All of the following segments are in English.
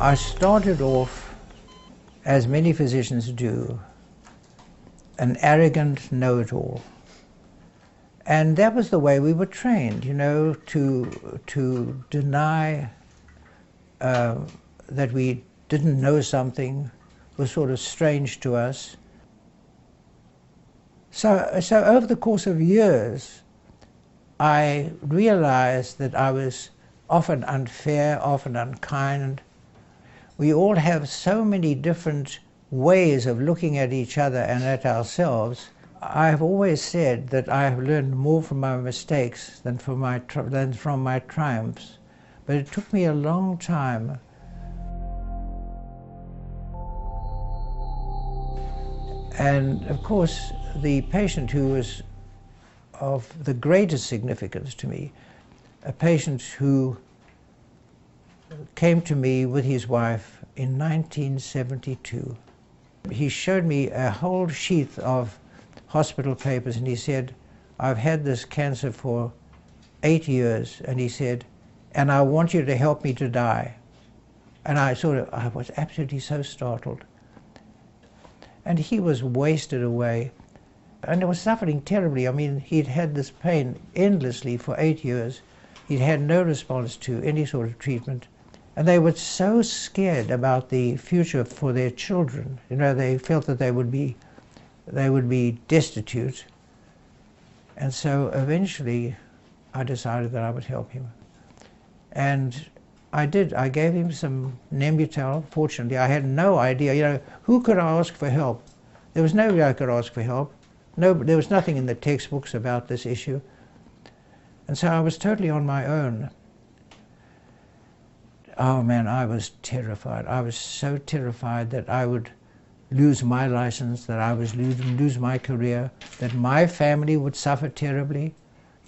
I started off, as many physicians do, an arrogant know-it-all. And that was the way we were trained, you know, to deny that we didn't know something was sort of strange to us. So over the course of years, I realized that I was often unfair, often unkind. We all have so many different ways of looking at each other and at ourselves. I have always said that I have learned more from my mistakes than from my triumphs. But it took me a long time. And of course, the patient who was of the greatest significance to me, a patient who came to me with his wife in 1972. He showed me a whole sheath of hospital papers and he said, I've had this cancer for 8 years, and he said, and I want you to help me to die. And I was absolutely so startled. And he was wasted away. And he was suffering terribly. I mean, he'd had this pain endlessly for 8 years. He'd had no response to any sort of treatment. And they were so scared about the future for their children. You know, they felt that they would be destitute. And so eventually I decided that I would help him. And I did. I gave him some Nembutal. Fortunately, I had no idea, you know, who could I ask for help? There was nobody I could ask for help. No, there was nothing in the textbooks about this issue. And so I was totally on my own. Oh man, I was terrified. I was so terrified that I would lose my license, that I would lose my career, that my family would suffer terribly.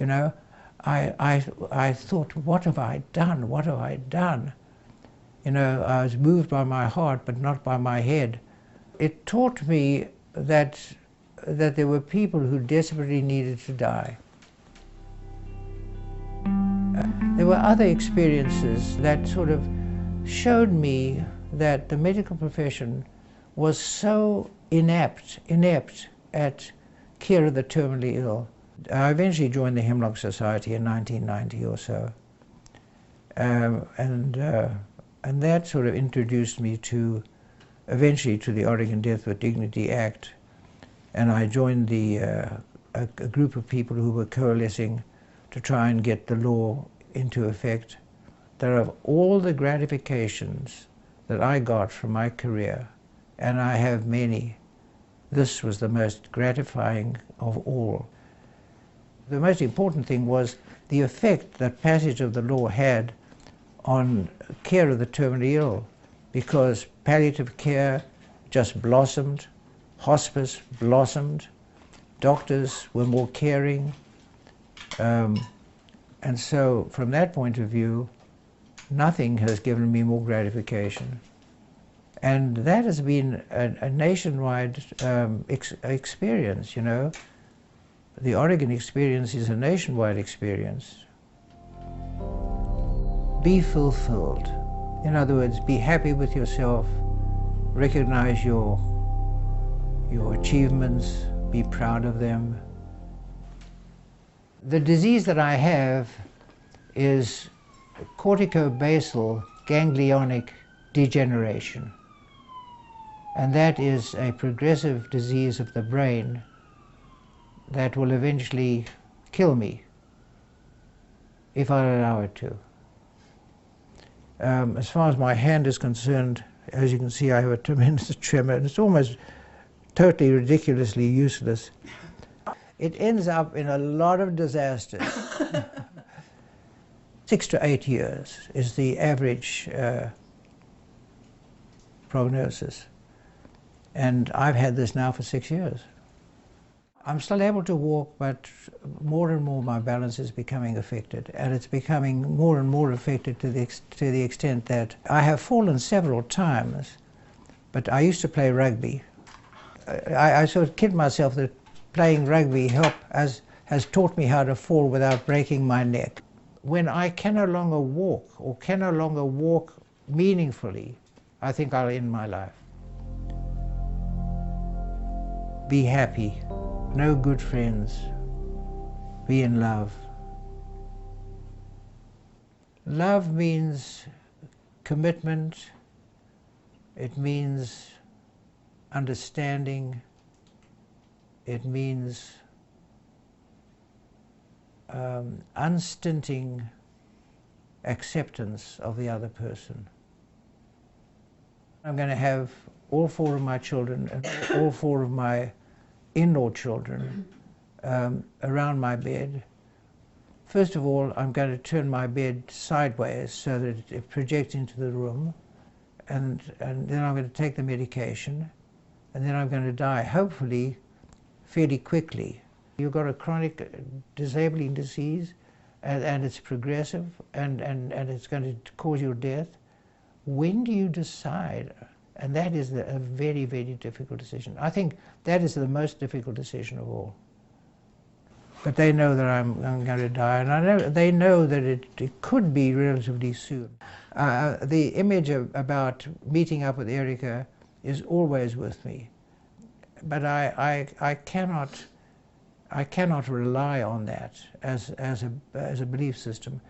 You know, I thought, what have I done? What have I done? You know, I was moved by my heart, but not by my head. It taught me that there were people who desperately needed to die. There were other experiences that sort of showed me that the medical profession was so inept at care of the terminally ill. I eventually joined the Hemlock Society in 1990 or so. And that sort of introduced me eventually to the Oregon Death with Dignity Act. And I joined a group of people who were coalescing to try and get the law into effect. That of all the gratifications that I got from my career, and I have many, this was the most gratifying of all. The most important thing was the effect that passage of the law had on care of the terminally ill, because palliative care just blossomed, hospice blossomed, doctors were more caring, and so from that point of view, nothing has given me more gratification. And that has been a nationwide experience, you know. The Oregon experience is a nationwide experience. Be fulfilled. In other words, be happy with yourself, recognize your achievements, be proud of them. The disease that I have is corticobasal ganglionic degeneration. And that is a progressive disease of the brain that will eventually kill me if I allow it to. As far as my hand is concerned, as you can see, I have a tremendous tremor, and it's almost totally ridiculously useless. It ends up in a lot of disasters. 6 to 8 years is the average prognosis. And I've had this now for 6 years. I'm still able to walk, but more and more my balance is becoming affected, and it's becoming more and more affected to the extent that I have fallen several times, but I used to play rugby. I sort of kid myself that playing rugby has taught me how to fall without breaking my neck. When I can no longer walk, or can no longer walk meaningfully, I think I'll end my life. Be happy, know good friends, be in love. Love means commitment, it means understanding, it means unstinting acceptance of the other person. I'm going to have all four of my children and all four of my in-law children around my bed. First of all, I'm going to turn my bed sideways so that it projects into the room, and then I'm going to take the medication, and then I'm going to die, hopefully fairly quickly. You've got a chronic disabling disease, and it's progressive, and it's going to cause your death. When do you decide? And that is a very, very difficult decision. I think that is the most difficult decision of all. But they know that I'm going to die, and they know that it could be relatively soon. The image about meeting up with Erica is always with me, but I cannot rely on that as a belief system.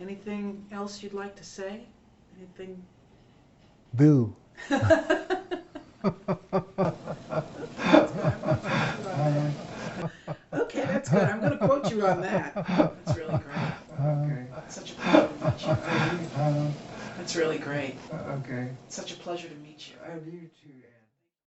Anything else you'd like to say? Anything? Boo. Okay, that's good. I'm going to quote you on that. That's really great. Okay. Such a pleasure to meet you. That's really great. Okay. Such a pleasure to meet you. You too.